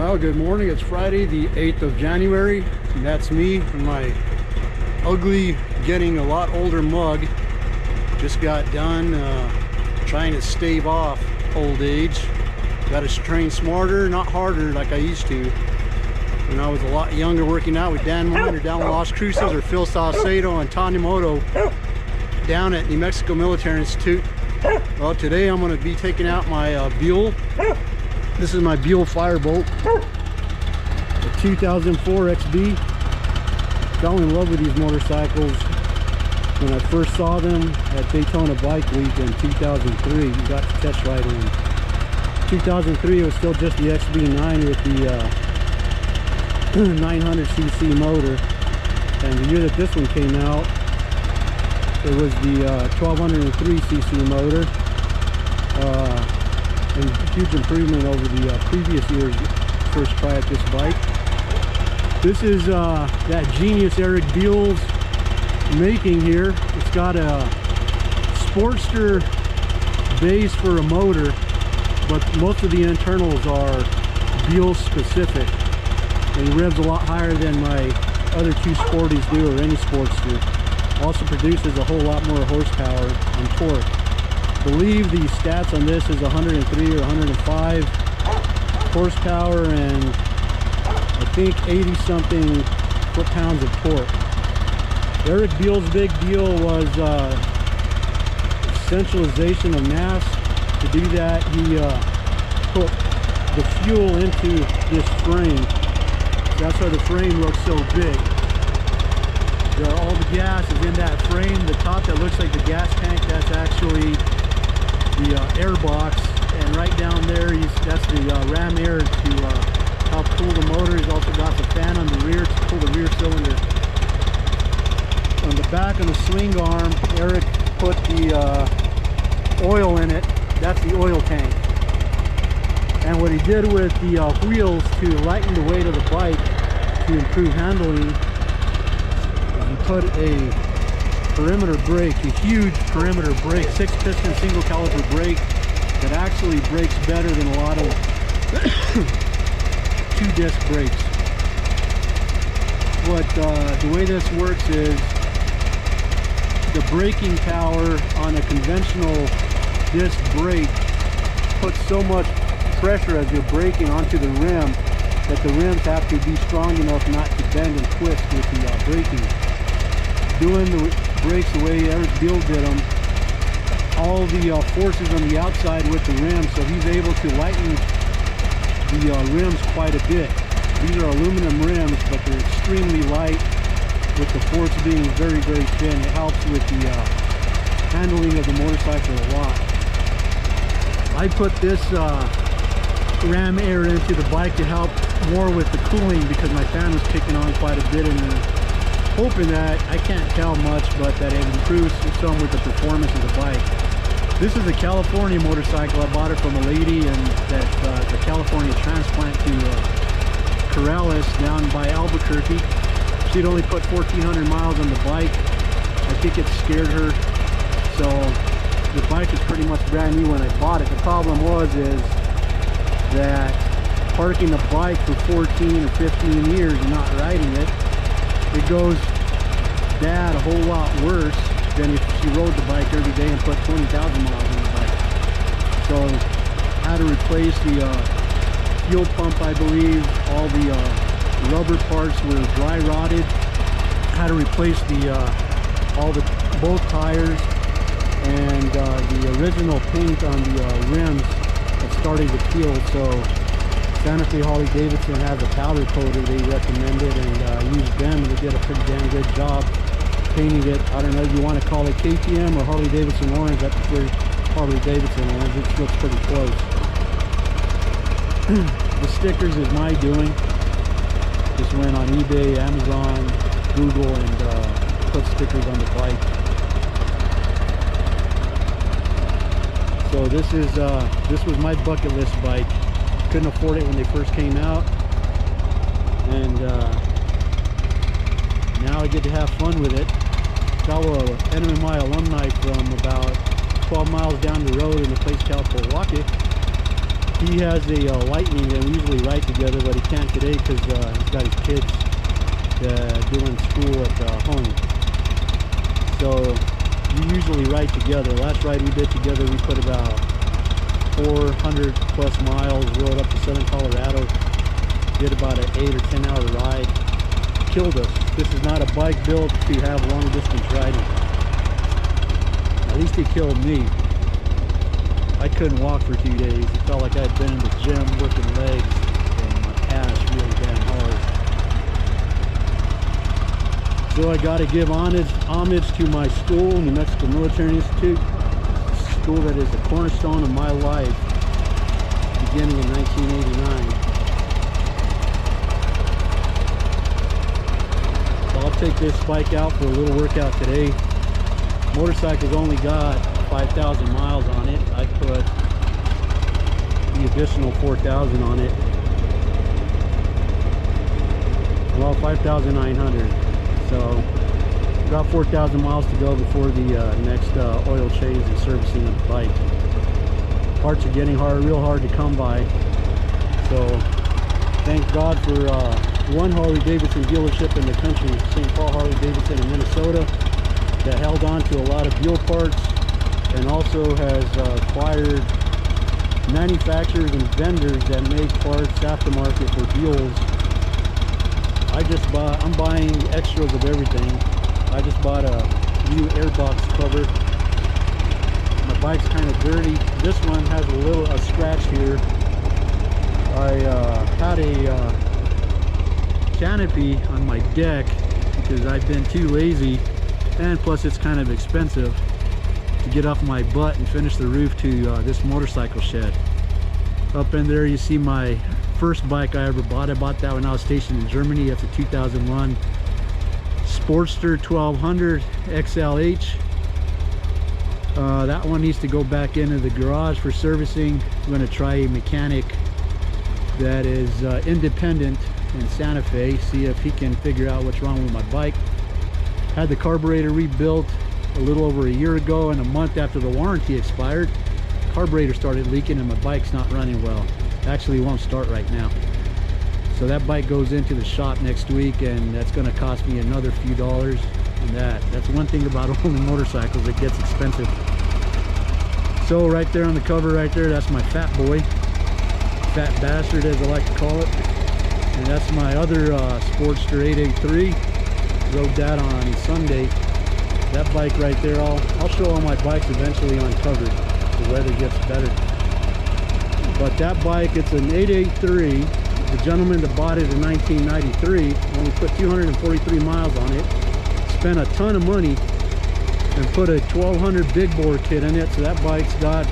Well, good morning. It's Friday the 8th of January, and that's me in my ugly, getting a lot older mug. Just got done trying to stave off old age. Got to train smarter, not harder like I used to. When I was a lot younger, working out with Dan Miner down in Las Cruces, or Phil Saucedo and Tanimoto down at New Mexico Military Institute. Well, today I'm going to be taking out my Buell. This is my Buell Firebolt, a 2004 XB. Fell in love with these motorcycles when I first saw them at Daytona Bike Week in 2003. Got to test ride one. 2003, it was still just the XB9 with the 900cc motor, and the year that this one came out, it was the 1203cc motor. And huge improvement over the previous year's first try at this bike. This is that genius Eric Buell's making here. It's got a Sportster base for a motor, but most of the internals are Buell specific. And he revs a lot higher than my other two Sporties do, or any Sportster. Also produces a whole lot more horsepower and torque. I believe the stats on this is 103 or 105 horsepower and I think 80 something foot-pounds of torque. Eric Buell's big deal was centralization of mass. To do that, he put the fuel into this frame. That's why the frame looks so big. All the gas is in that frame. The top that looks like the gas tank, that's actually the air box, and right down there that's the ram air to help cool the motor. He's also got the fan on the rear to cool the rear cylinder. On the back of the swing arm, Eric put the oil in it. That's the oil tank. And what he did with the wheels to lighten the weight of the bike to improve handling, he put a perimeter brake, a huge perimeter brake, 6-piston single caliper brake that actually brakes better than a lot of 2-disc brakes. What the way this works is the braking power on a conventional disc brake puts so much pressure as you're braking onto the rim that the rims have to be strong enough not to bend and twist with the braking. Doing the brakes the way Eric Buell did them, all the forces on the outside with the rims, so he's able to lighten the rims quite a bit. These are aluminum rims, but they're extremely light, with the force being very, very thin. It helps with the handling of the motorcycle a lot. I put this ram air into the bike to help more with the cooling because my fan was kicking on quite a bit in there. Hoping that, I can't tell much, but that it improves some with the performance of the bike. This is a California motorcycle. I bought it from a lady, and that's the California transplant to Corrales down by Albuquerque. She'd only put 1,400 miles on the bike. I think it scared her, so the bike is pretty much brand new when I bought it. The problem is that parking a bike for 14 or 15 years and not riding it, it goes bad a whole lot worse than if she rode the bike every day and put 20,000 miles on the bike. So I had to replace the fuel pump, I believe. All the rubber parts were dry rotted. I had to replace both tires, and the original paint on the rims had started to peel. So Santa Fe Harley Davidson has a powder coater they recommended, and I used them, and they did a pretty damn good job painting it. I don't know if you want to call it KTM or Harley Davidson orange. I prefer Harley Davidson orange. It looks pretty close. The stickers is my doing. Just went on eBay, Amazon, Google, and put stickers on the bike. So this was my bucket list bike. Couldn't afford it when they first came out, and now I get to have fun with it. Fellow NMMI alumni from about 12 miles down the road in a place called Milwaukee He has a Lightning that we usually ride together, but he can't today because he's got his kids doing school at home. So we usually ride together. Last ride we did together, we put about 400 plus miles, rode up to southern Colorado, did about an 8 or 10 hour ride. Killed us. This is not a bike built to have long distance riding. At least he killed me. I couldn't walk for 2 days. It felt like I'd been in the gym working legs and my ass really damn hard. So I got to give homage to my school, New Mexico Military Institute, a school that is the cornerstone of my life, beginning in 1989. So I'll take this bike out for a little workout today. Motorcycle's only got 5,000 miles on it. I put the additional 4,000 on it. Well, 5,900. So about 4,000 miles to go before the next oil change and servicing of the bike. Parts are getting real hard to come by. So thank God for one Harley Davidson dealership in the country, St. Paul Harley Davidson in Minnesota, that held on to a lot of Buell parts and also has acquired manufacturers and vendors that make parts aftermarket for Buells. I'm buying extras of everything. I just bought a new airbox cover. My bike's kind of dirty. This one has a scratch here. I had a canopy on my deck because I've been too lazy, and plus it's kind of expensive to get off my butt and finish the roof to this motorcycle shed. Up in there you see my first bike I ever bought. I bought that when I was stationed in Germany. That's a 2001 Sportster 1200 XLH. That one needs to go back into the garage for servicing. I'm going to try a mechanic that is independent in Santa Fe, see if he can figure out what's wrong with my bike. Had the carburetor rebuilt a little over a year ago, and a month after the warranty expired, carburetor started leaking and my bike's not running well. Actually, it won't start right now. So that bike goes into the shop next week, and that's going to cost me another few dollars. And that's one thing about owning motorcycles, it gets expensive. So right there on the cover right there, that's my fat boy, fat bastard as I like to call it. And that's my other Sportster 883. Rode that on Sunday. That bike right there, I'll show all my bikes eventually on cover. The weather gets better. But that bike, it's an 883. The gentleman that bought it in 1993 only put 243 miles on it, spent a ton of money, and put a 1200 big bore kit in it. So that bike's got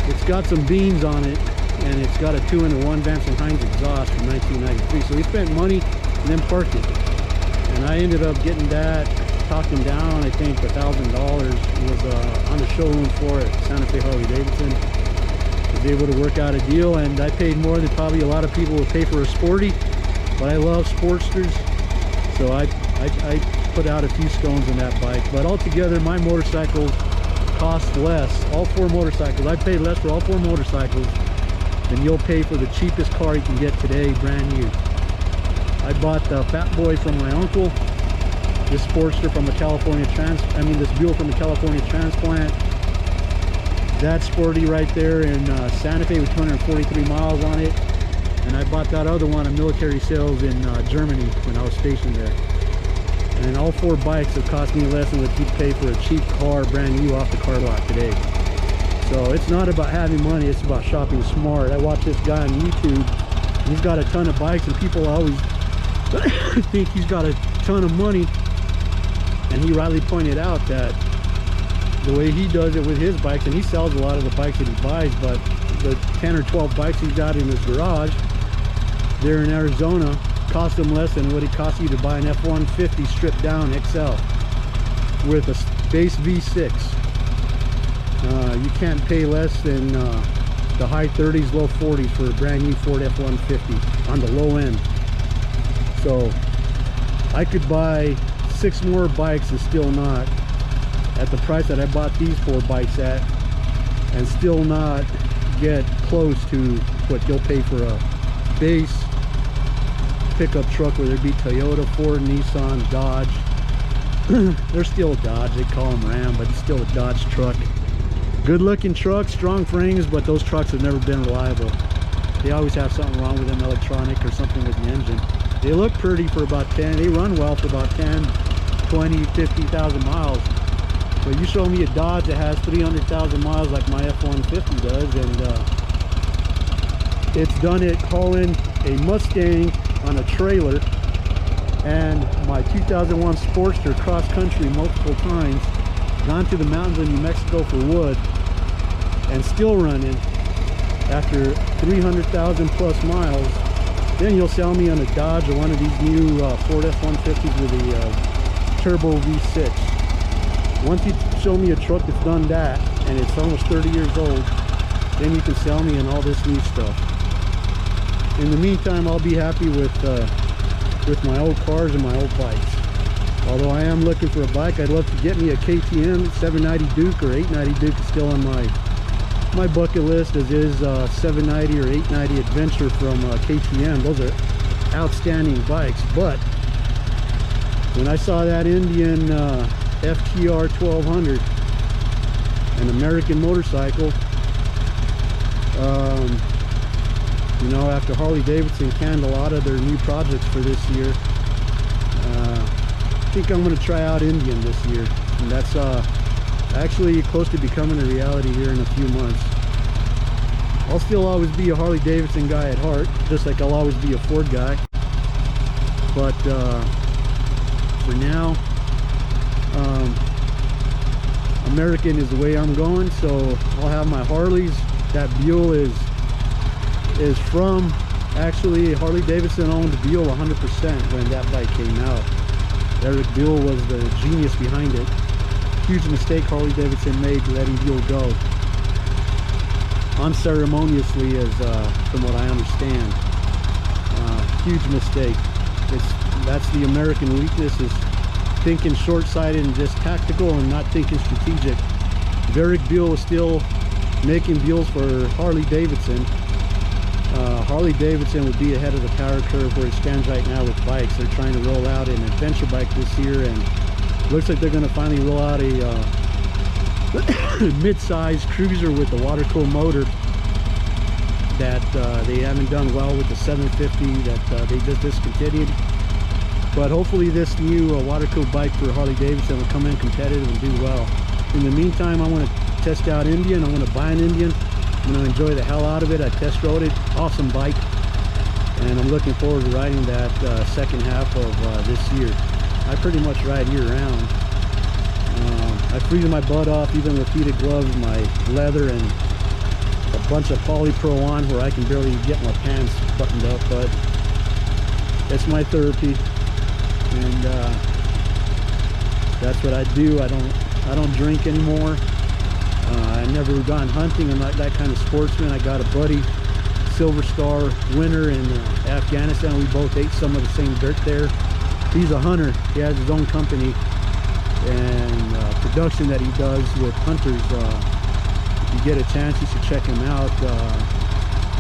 it's got some beans on it, and it's got a 2-in-1 Vance & Hines exhaust from 1993. So he spent money and then parked it. And I ended up getting that, talked him down, I think $1,000. Was on the showroom floor at Santa Fe Harley Davidson. Was able to work out a deal, and I paid more than probably a lot of people would pay for a Sporty, but I love Sportsters, so I put out a few stones in that bike. But altogether, my motorcycles cost less. All four motorcycles, I paid less for all four motorcycles than you'll pay for the cheapest car you can get today, brand new. I bought the Fat Boy from my uncle, this Sportster from the this Buell from the California transplant. That Sporty right there in Santa Fe with 243 miles on it. And I bought that other one on military sales in Germany when I was stationed there. And all four bikes have cost me less than what you'd pay for a cheap car brand new off the car lot today. So it's not about having money, it's about shopping smart. I watch this guy on YouTube. He's got a ton of bikes, and people always think he's got a ton of money. And he rightly pointed out that the way he does it with his bikes, and he sells a lot of the bikes that he buys, but the 10 or 12 bikes he's got in his garage there in Arizona cost him less than what it costs you to buy an F-150 stripped down XL with a base V6. You can't pay less than the high 30s, low 40s for a brand new Ford F-150 on the low end. So I could buy 6 more bikes and still not, at the price that I bought these 4 bikes at, and still not get close to what you'll pay for a base pickup truck, whether it be Toyota, Ford, Nissan, Dodge. They're still a Dodge, they call them Ram, but it's still a Dodge truck. Good looking truck, strong frames, but those trucks have never been reliable. They always have something wrong with them, electronic or something with the engine. They look pretty for about 10, they run well for about 10, 20, 50,000 miles. But you show me a Dodge that has 300,000 miles like my F-150 does, and it's done it hauling a Mustang on a trailer and my 2001 Sportster cross country multiple times, gone to the mountains of New Mexico for wood, and still running after 300,000 plus miles. Then you'll sell me on a Dodge or one of these new Ford F-150s with a turbo V6. Once you show me a truck that's done that and it's almost 30 years old, then you can sell me on all this new stuff. In the meantime, I'll be happy with my old cars and my old bikes. Although I am looking for a bike, I'd love to get me a KTM 790 Duke or 890 Duke. Is still on my bucket list, as is 790 or 890 Adventure from KTM. Those are outstanding bikes. But when I saw that Indian FTR 1200, an American motorcycle, you know, after Harley Davidson canned a lot of their new projects for this year, I think I'm going to try out Indian this year, and that's actually close to becoming a reality here in a few months. I'll still always be a Harley Davidson guy at heart, just like I'll always be a Ford guy. But for now, American is the way I'm going, so I'll have my Harleys. That Buell is from, actually, Harley Davidson owned Buell 100% when that bike came out. Eric Buell was the genius behind it. Huge mistake Harley Davidson made letting Buell go. Unceremoniously, as from what I understand. Huge mistake. That's the American weakness, is thinking short-sighted and just tactical and not thinking strategic. If Eric Buell was still making Buells for Harley Davidson, Harley Davidson would be ahead of the power curve where it stands right now with bikes. They're trying to roll out an adventure bike this year, and looks like they're going to finally roll out a mid-size cruiser with a water-cooled motor that they haven't done well with the 750 that they just discontinued. But hopefully this new water-cooled bike for Harley Davidson will come in competitive and do well. In the meantime, I want to test out Indian. I want to buy an Indian. I'm going to enjoy the hell out of it. I test rode it. Awesome bike. And I'm looking forward to riding that second half of this year. I pretty much ride year round. I freeze my butt off, even with heated gloves, my leather, and a bunch of polypro on where I can barely get my pants buttoned up. But it's my therapy, and that's what I do. I don't drink anymore. I never gone hunting. I'm not that kind of sportsman. I got a buddy, Silver Star winner in Afghanistan. We both ate some of the same dirt there. He's a hunter. He has his own company and production that he does with hunters. If you get a chance, you should check him out.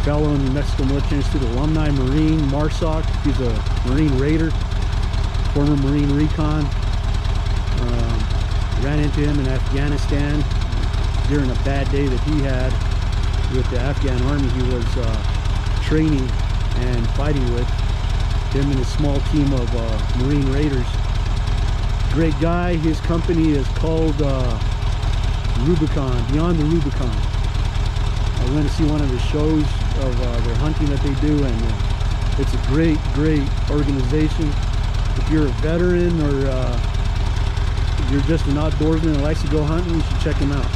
Fellow in New Mexico Military Institute alumni, Marine, MARSOC. He's a Marine Raider, former Marine Recon. Ran into him in Afghanistan during a bad day that he had with the Afghan army he was training and fighting with. Him and a small team of Marine Raiders. Great guy. His company is called Rubicon, Beyond the Rubicon. I went to see one of the shows of their hunting that they do, and it's a great organization. If you're a veteran or you're just an outdoorsman that likes to go hunting, you should check him out.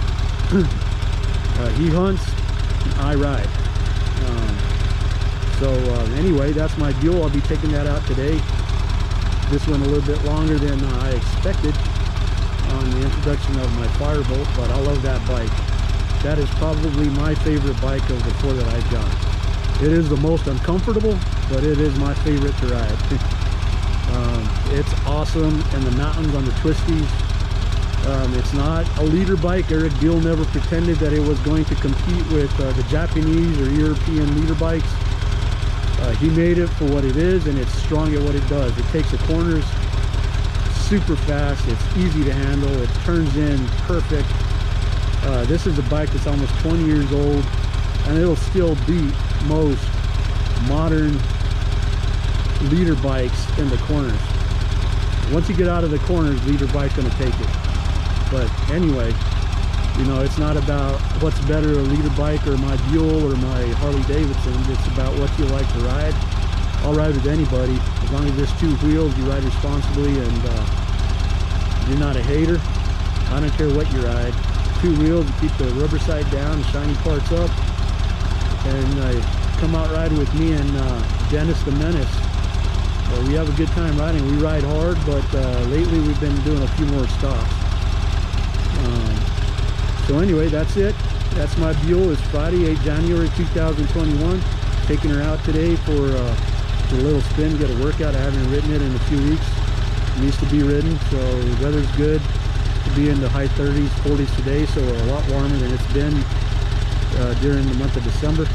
He hunts, I ride. Anyway, that's my Buell. I'll be taking that out today. This went a little bit longer than I expected on the introduction of my Firebolt, but I love that bike. That is probably my favorite bike of the four that I've got. It is the most uncomfortable, but it is my favorite to ride. It's awesome in the mountains on the twisties. It's not a leader bike. Eric Buell never pretended that it was going to compete with the Japanese or European leader bikes. He made it for what it is, and it's strong at what it does. It takes the corners super fast. It's easy to handle. It turns in perfect. This is a bike that's almost 20 years old, and it'll still beat most modern leader bikes in the corners. Once you get out of the corners, leader bike's going to take it. But anyway, you know, it's not about what's better, a leader bike or my Buell or my Harley Davidson. It's about what you like to ride. I'll ride with anybody as long as there's two wheels, you ride responsibly, and you're not a hater. I don't care what you ride. Two wheels, you keep the rubber side down, the shiny parts up, and come out riding with me and Dennis the Menace. We have a good time riding. We ride hard, but lately we've been doing a few more stops. So anyway, that's it. That's my Buell. It's Friday, 8 January 2021. Taking her out today for a little spin, get a workout. I haven't ridden it in a few weeks. It needs to be ridden, so the weather's good. To be in the high 30s, 40s today, so a lot warmer than it's been during the month of December.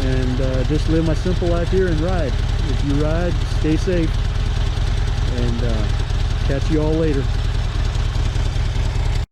And just live my simple life here and ride. If you ride, stay safe, and catch you all later.